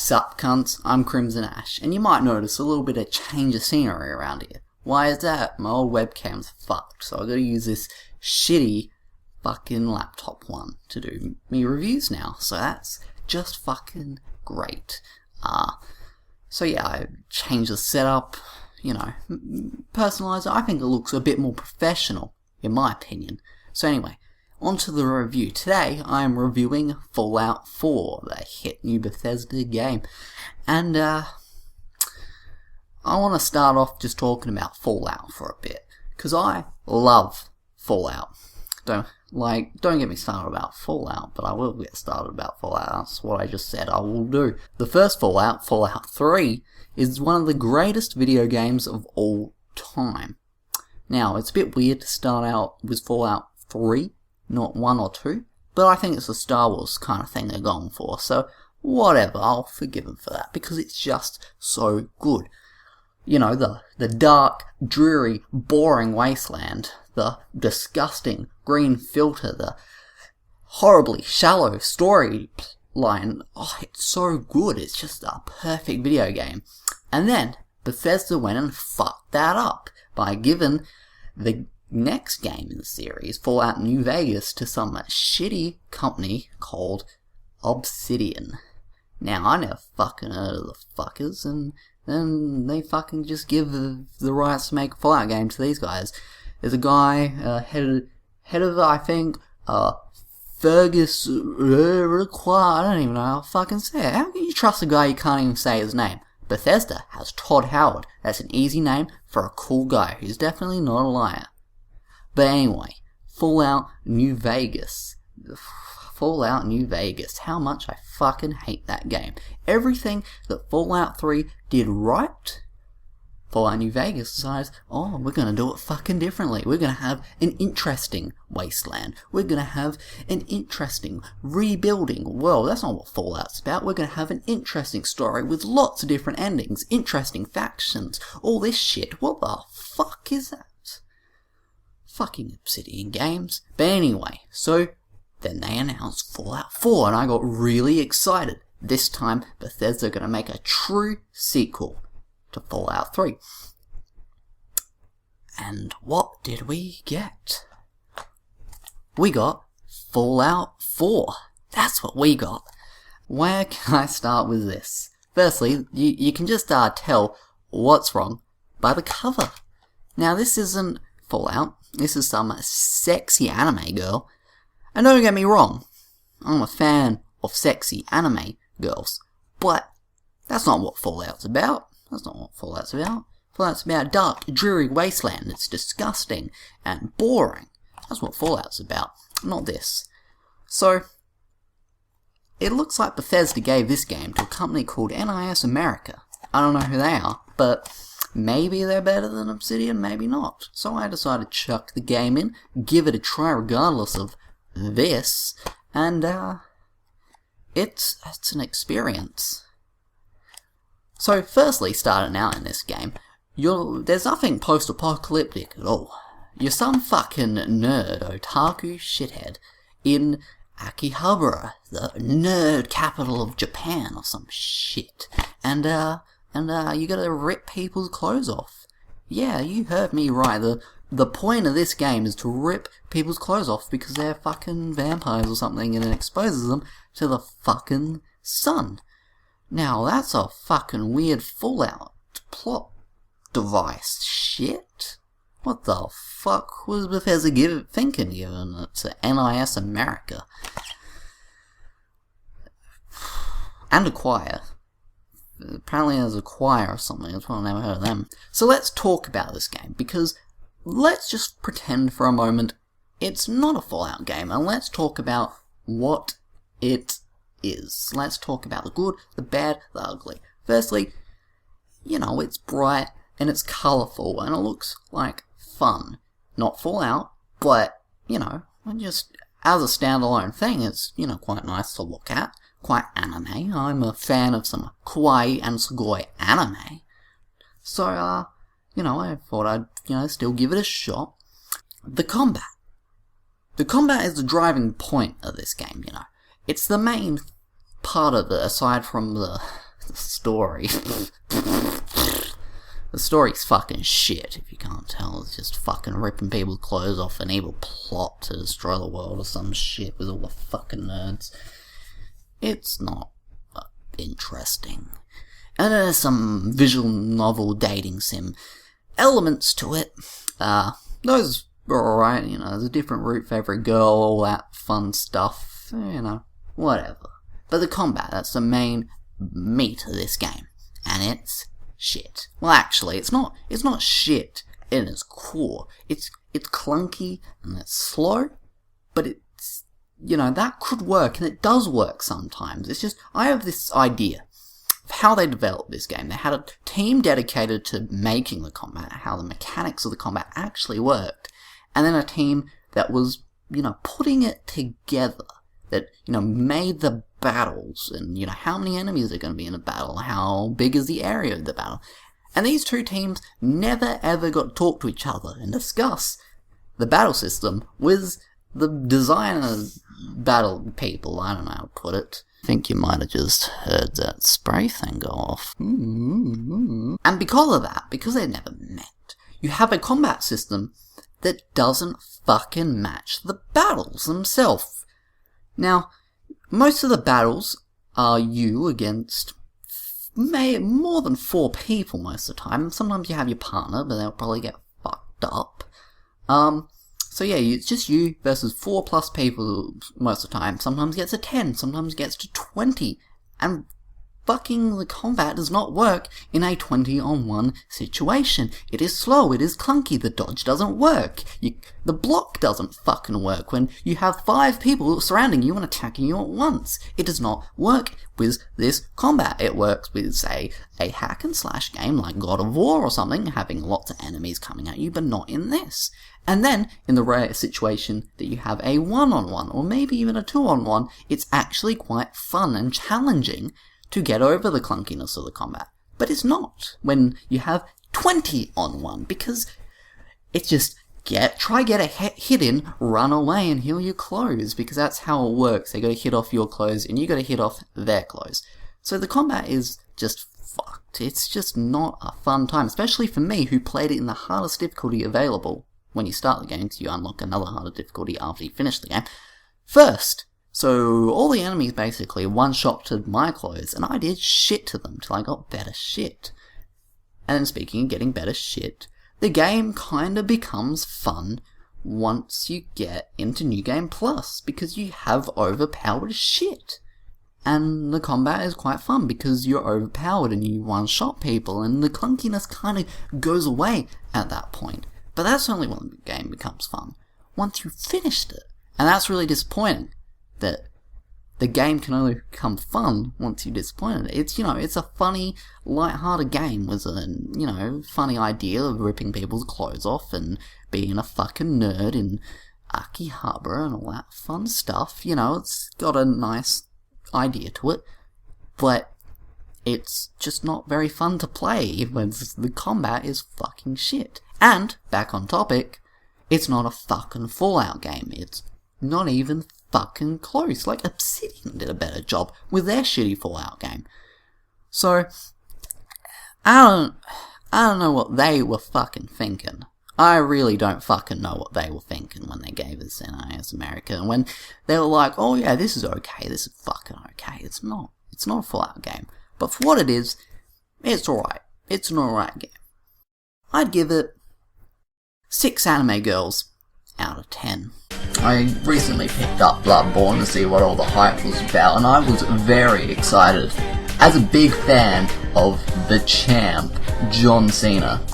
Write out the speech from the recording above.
Sup cunts, I'm Crimson Ash, and you might notice a little bit of change of scenery around here. Why is that? My old webcam's fucked, so I gotta use this shitty fucking laptop one to do me reviews now, so that's just fucking great. So yeah, I changed the setup, you know, personalised it. I think it looks a bit more professional, in my opinion. So anyway, on to the review. Today I am reviewing Fallout 4, the hit new Bethesda game. And I want to start off just talking about Fallout for a bit, because I love Fallout. Don't get me started about Fallout, but I will get started about Fallout. That's what I just said I will do. The first Fallout, Fallout 3, is one of the greatest video games of all time. Now, it's a bit weird to start out with Fallout 3, not 1 or 2, but I think it's a Star Wars kind of thing they're going for, so whatever, I'll forgive them for that, because it's just so good. You know, the dark, dreary, boring wasteland, the disgusting green filter, the horribly shallow storyline. Oh, it's so good. It's just a perfect video game. And then Bethesda went and fucked that up by giving the next game in the series, Fallout New Vegas, to some shitty company called Obsidian. Now, I never fucking heard of the fuckers, and then they fucking just give the rights to make a Fallout game to these guys. There's a guy, head of, I think, Fergus, I don't even know how to fucking say it. How can you trust a guy you can't even say his name? Bethesda has Todd Howard. That's an easy name for a cool guy who's definitely not a liar. But anyway, Fallout New Vegas. Fallout New Vegas. How much I fucking hate that game. Everything that Fallout 3 did right, Fallout New Vegas decides, oh, we're gonna do it fucking differently. We're gonna have an interesting wasteland. We're gonna have an interesting rebuilding world. That's not what Fallout's about. We're gonna have an interesting story with lots of different endings, interesting factions, all this shit. What the fuck is that? Fucking Obsidian Games. But anyway, so then they announced Fallout 4, and I got really excited. This time, Bethesda are going to make a true sequel to Fallout 3. And what did we get? We got Fallout 4. That's what we got. Where can I start with this? Firstly, you can just tell what's wrong by the cover. Now, this isn't Fallout. This is some sexy anime girl. And don't get me wrong, I'm a fan of sexy anime girls, but that's not what Fallout's about. That's not what Fallout's about. Fallout's about a dark, dreary wasteland that's disgusting and boring. That's what Fallout's about, not this. So, it looks like Bethesda gave this game to a company called NIS America. I don't know who they are, but maybe they're better than Obsidian, maybe not. So I decided to chuck the game in, give it a try regardless of this, and it's an experience. So firstly, starting out in this game, there's nothing post-apocalyptic at all. You're some fucking nerd, otaku shithead in Akihabara, the nerd capital of Japan or some shit, and you gotta rip people's clothes off. Yeah, you heard me right. The point of this game is to rip people's clothes off because they're fucking vampires or something, and it exposes them to the fucking sun. Now, that's a fucking weird Fallout plot device shit. What the fuck was Bethesda thinking given it to NIS America? And Acquire. Apparently there's a choir or something, that's why I never heard of them. So let's talk about this game, because let's just pretend for a moment it's not a Fallout game, and let's talk about what it is. Let's talk about the good, the bad, the ugly. Firstly, you know, it's bright, and it's colourful, and it looks like fun. Not Fallout, but, you know, just as a standalone thing, it's, you know, quite nice to look at. Quite anime. I'm a fan of some kawaii and sugoi anime. So, you know, I thought I'd, you know, still give it a shot. The combat. The combat is the driving point of this game, you know. It's the main part of it, aside from the the story. The story's fucking shit, if you can't tell. It's just fucking ripping people's clothes off, an evil plot to destroy the world or some shit with all the fucking nerds. It's not interesting. And there's some visual novel dating sim elements to it. Those are alright, you know, there's a different route for every girl, all that fun stuff, you know, whatever. But the combat, that's the main meat of this game. And it's shit. Well, actually, it's not shit in its core. It's clunky and it's slow, but it's, you know, that could work, and it does work sometimes. It's just, I have this idea of how they developed this game. They had a team dedicated to making the combat, how the mechanics of the combat actually worked, and then a team that was, you know, putting it together, that, you know, made the battles, and, you know, how many enemies are going to be in a battle, how big is the area of the battle. And these two teams never ever got to talk to each other and discuss the battle system with the designers, battle people, I don't know how to put it. I think you might have just heard that spray thing go off. And because of that, because they never met, you have a combat system that doesn't fucking match the battles themselves. Now, most of the battles are you against more than 4 people most of the time. Sometimes you have your partner, but they'll probably get fucked up. So yeah, it's just you versus 4+ people most of the time. Sometimes it gets to 10, sometimes it gets to 20. And fucking the combat does not work in a 20-on-1 situation. It is slow, it is clunky, the dodge doesn't work. The block doesn't fucking work when you have 5 people surrounding you and attacking you at once. It does not work with this combat. It works with, say, a hack and slash game like God of War or something, having lots of enemies coming at you, but not in this. And then, in the rare situation that you have a 1-on-1, or maybe even a 2-on-1, it's actually quite fun and challenging to get over the clunkiness of the combat. But it's not when you have 20-on-1, because it's just try get a hit in, run away and heal your clothes, because that's how it works. They gotta hit off your clothes and you gotta hit off their clothes. So the combat is just fucked. It's just not a fun time, especially for me who played it in the hardest difficulty available when you start the game, because you unlock another harder difficulty after you finish the game. First, so all the enemies basically one-shotted my clothes, and I did shit to them till I got better shit. And speaking of getting better shit, the game kinda becomes fun once you get into New Game Plus, because you have overpowered shit. And the combat is quite fun because you're overpowered and you one-shot people, and the clunkiness kinda goes away at that point. But that's only when the game becomes fun, once you've finished it. And that's really disappointing, that the game can only become fun once you're disappointed. It's, you know, it's a funny, light-hearted game with a, you know, funny idea of ripping people's clothes off and being a fucking nerd in Akihabara and all that fun stuff. You know, it's got a nice idea to it, but it's just not very fun to play when the combat is fucking shit. And, back on topic, it's not a fucking Fallout game. It's not even fucking close. Like, Obsidian did a better job with their shitty Fallout game. So, I don't know what they were fucking thinking. I really don't fucking know what they were thinking when they gave us NIS America. And when they were like, oh yeah, this is okay, this is fucking okay. It's not a Fallout game. But for what it is, it's alright. It's an alright game. I'd give it 6 anime girls out of 10. I recently picked up Bloodborne to see what all the hype was about, and I was very excited. As a big fan of the champ, John Cena,